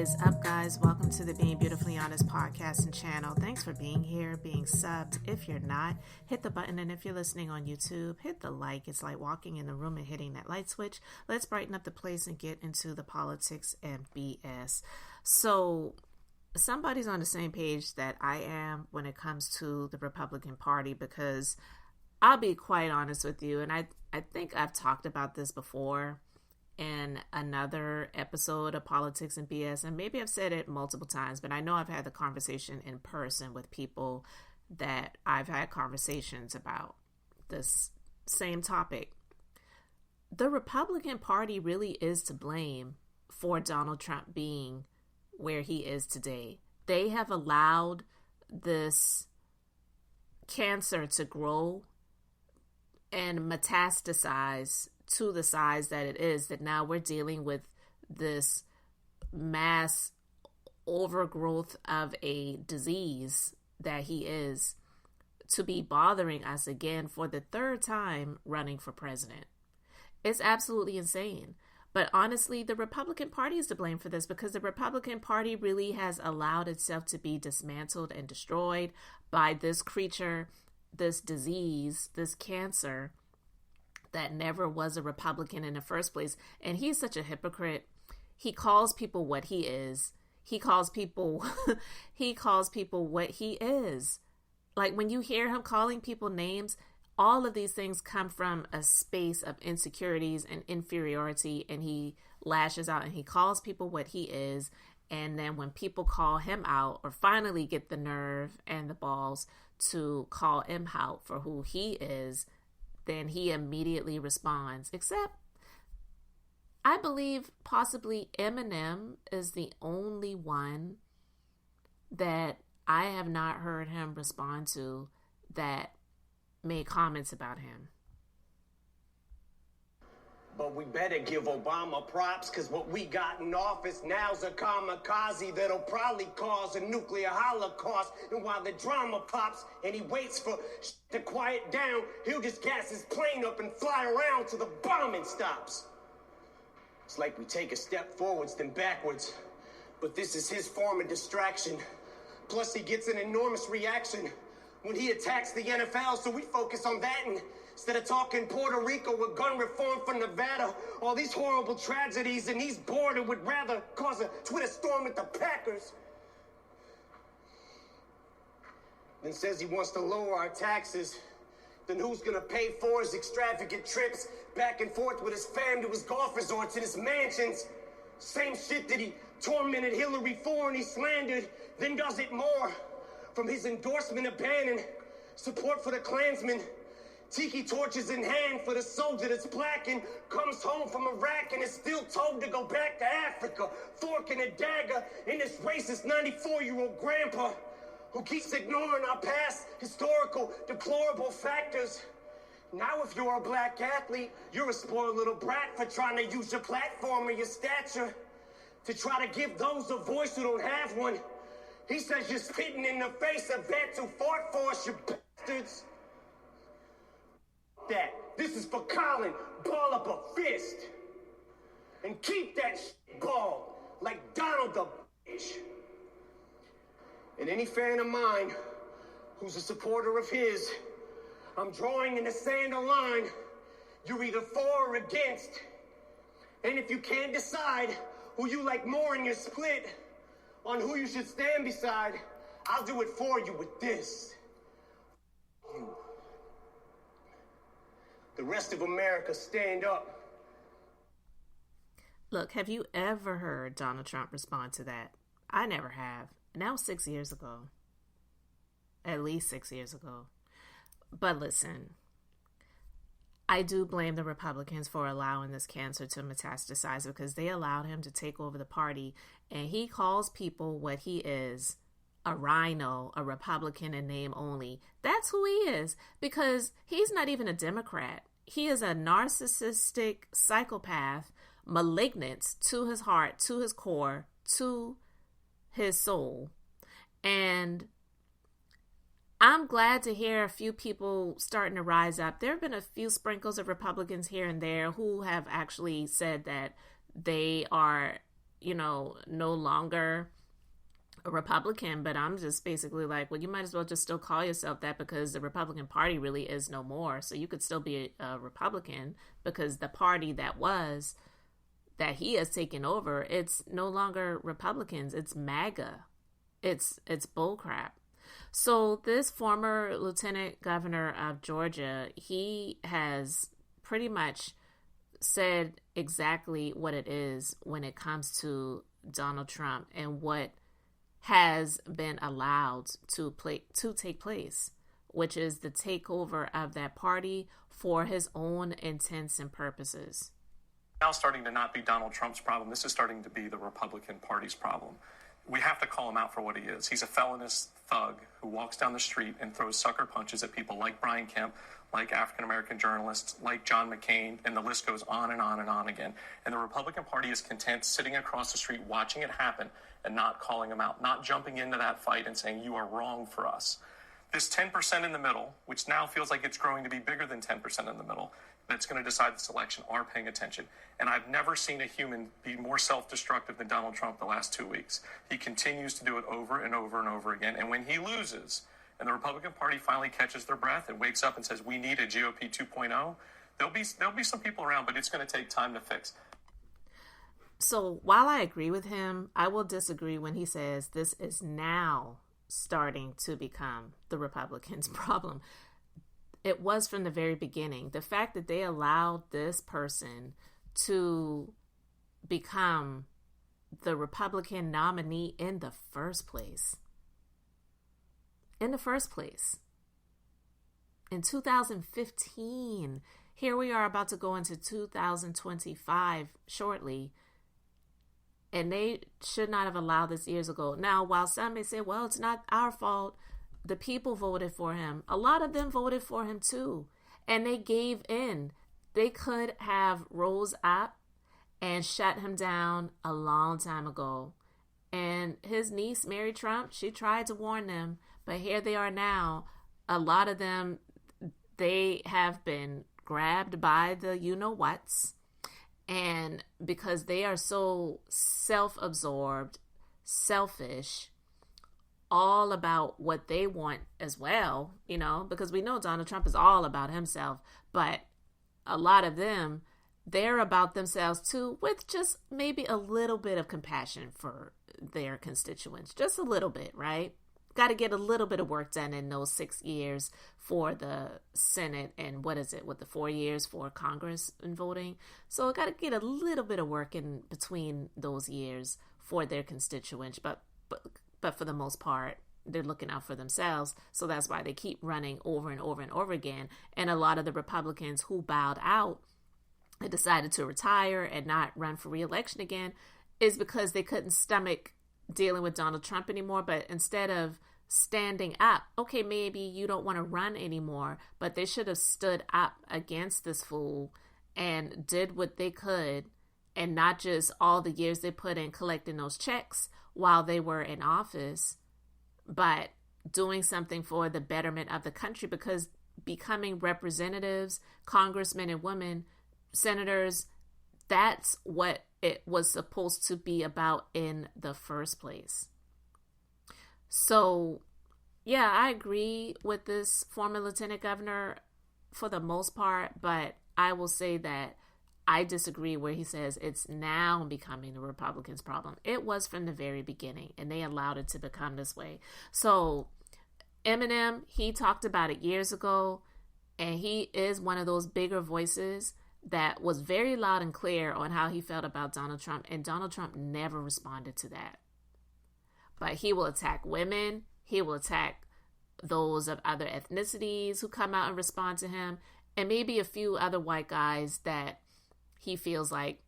is up, guys? Welcome to the Being Beautifully Honest podcast and channel. Thanks for being here, being subbed. If you're not, hit the button, and if you're listening on YouTube, hit the like. It's like walking in the room and hitting that light switch. Let's brighten up the place and get into the politics and BS. So somebody's on the same page that I am when it comes to the Republican Party, because I'll be quite honest with you, and I think I've talked about this before in another episode of Politics and BS, and maybe I've said it multiple times, but I know I've had the conversation in person with people that I've had conversations about this same topic. The Republican Party really is to blame for Donald Trump being where he is today. They have allowed this cancer to grow and metastasize to the size that it is, that now we're dealing with this mass overgrowth of a disease that he is, to be bothering us again for the third time running for president. It's absolutely insane. But honestly, the Republican Party is to blame for this, because the Republican Party really has allowed itself to be dismantled and destroyed by this creature, this disease, this cancer that never was a Republican in the first place. And he's such a hypocrite. He calls people what he is. He calls people what he is. Like, when you hear him calling people names, all of these things come from a space of insecurities and inferiority, and he lashes out and he calls people what he is. And then when people call him out, or finally get the nerve and the balls to call him out for who he is, then he immediately responds. Except, I believe possibly Eminem is the only one that I have not heard him respond to that made comments about him. But we better give Obama props, because what we got in office now's a kamikaze that'll probably cause a nuclear holocaust. And while the drama pops and he waits for to quiet down, he'll just gas his plane up and fly around till the bombing stops. It's like we take a step forwards then backwards. But this is his form of distraction. Plus he gets an enormous reaction when he attacks the NFL, so we focus on that, and instead of talking Puerto Rico with gun reform for Nevada, all these horrible tragedies, and he's bored and would rather cause a Twitter storm at the Packers. Then says he wants to lower our taxes. Then who's gonna pay for his extravagant trips back and forth with his fam to his golf resorts and his mansions? Same shit that he tormented Hillary for and he slandered, then does it more. From his endorsement of banning support for the Klansmen, tiki torches in hand for the soldier that's black and comes home from Iraq and is still told to go back to Africa, fork and a dagger in this racist 94-year-old grandpa who keeps ignoring our past historical deplorable factors. Now if you're a black athlete, you're a spoiled little brat for trying to use your platform or your stature to try to give those a voice who don't have one. He says you're spitting in the face of vets who fought for us, you bastards. That. This is for Colin. Ball up a fist. And keep that shit balled like Donald the bitch. And any fan of mine who's a supporter of his, I'm drawing in the sand a line. You're either for or against. And if you can't decide who you like more in your split on who you should stand beside, I'll do it for you with this. You. The rest of America, stand up. Look, have you ever heard Donald Trump respond to that? I never have. And that was 6 years ago. At least 6 years ago. But listen, I do blame the Republicans for allowing this cancer to metastasize, because they allowed him to take over the party, and he calls people what he is: a rhino, a Republican in name only. That's who he is, because he's not even a Democrat. He is a narcissistic psychopath, malignant to his heart, to his core, to his soul. And I'm glad to hear a few people starting to rise up. There have been a few sprinkles of Republicans here and there who have actually said that they are no longer a Republican, but I'm just basically like, well, you might as well just still call yourself that, because the Republican Party really is no more. So you could still be a Republican, because the party that he has taken over, it's no longer Republicans, it's MAGA. It's bullcrap. So this former lieutenant governor of Georgia, he has pretty much said exactly what it is when it comes to Donald Trump and what has been allowed to take place, which is the takeover of that party for his own intents and purposes. Now starting to not be Donald Trump's problem. This is starting to be the Republican Party's problem. We have to call him out for what he is. He's a felonious thug who walks down the street and throws sucker punches at people like Brian Kemp, like African-American journalists, like John McCain, and the list goes on and on and on again. And the Republican Party is content sitting across the street watching it happen and not calling him out, not jumping into that fight and saying, you are wrong for us. This 10% in the middle, which now feels like it's growing to be bigger than 10% in the middle, that's going to decide this election, are paying attention. And I've never seen a human be more self-destructive than Donald Trump the last 2 weeks. He continues to do it over and over and over again. And when he loses, and the Republican Party finally catches their breath and wakes up and says, we need a GOP 2.0, there'll be some people around, but it's going to take time to fix. So while I agree with him, I will disagree when he says this is now starting to become the Republicans' problem. It was from the very beginning. The fact that they allowed this person to become the Republican nominee in the first place. In 2015, here we are about to go into 2025 shortly, and they should not have allowed this years ago. Now, while some may say, well, it's not our fault, the people voted for him. A lot of them voted for him too, and they gave in. They could have rose up and shut him down a long time ago. And his niece, Mary Trump, she tried to warn them, but here they are now. A lot of them, they have been grabbed by the you-know-whats, and because they are so self-absorbed, selfish, all about what they want as well, because we know Donald Trump is all about himself, but a lot of them, they're about themselves too, with just maybe a little bit of compassion for their constituents, just a little bit, right? Got to get a little bit of work done in those 6 years for the Senate, and what is it, with the 4 years for Congress and voting. So got to get a little bit of work in between those years for their constituents, but for the most part, they're looking out for themselves. So that's why they keep running over and over and over again. And a lot of the Republicans who bowed out and decided to retire and not run for re-election again is because they couldn't stomach dealing with Donald Trump anymore. But instead of standing up, okay, maybe you don't want to run anymore, but they should have stood up against this fool and did what they could, and not just all the years they put in collecting those checks while they were in office, but doing something for the betterment of the country, because becoming representatives, congressmen and women, senators, that's what it was supposed to be about in the first place. So, yeah, I agree with this former lieutenant governor for the most part, but I will say that I disagree where he says it's now becoming the Republicans' problem. It was from the very beginning, and they allowed it to become this way. So Eminem, he talked about it years ago, and he is one of those bigger voices that was very loud and clear on how he felt about Donald Trump, and Donald Trump never responded to that. But he will attack women. He will attack those of other ethnicities who come out and respond to him, and maybe a few other white guys that he feels like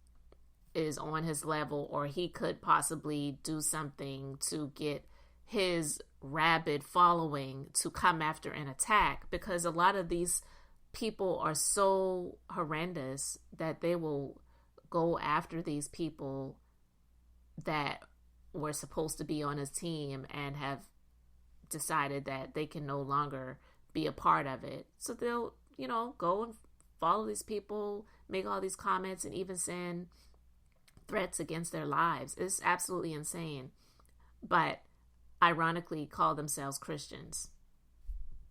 is on his level, or he could possibly do something to get his rabid following to come after and attack, because a lot of these people are so horrendous that they will go after these people that were supposed to be on his team and have decided that they can no longer be a part of it. So they'll, go and follow these people, make all these comments, and even send threats against their lives. It's absolutely insane. But ironically call themselves Christians.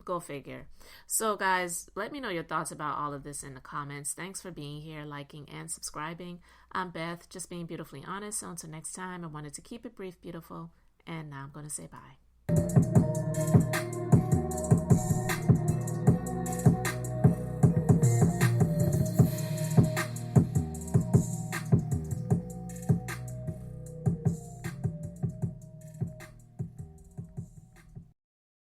Go figure. So guys, let me know your thoughts about all of this in the comments. Thanks for being here, liking, and subscribing. I'm Beth, just being beautifully honest. So until next time, I wanted to keep it brief, beautiful, and now I'm going to say bye.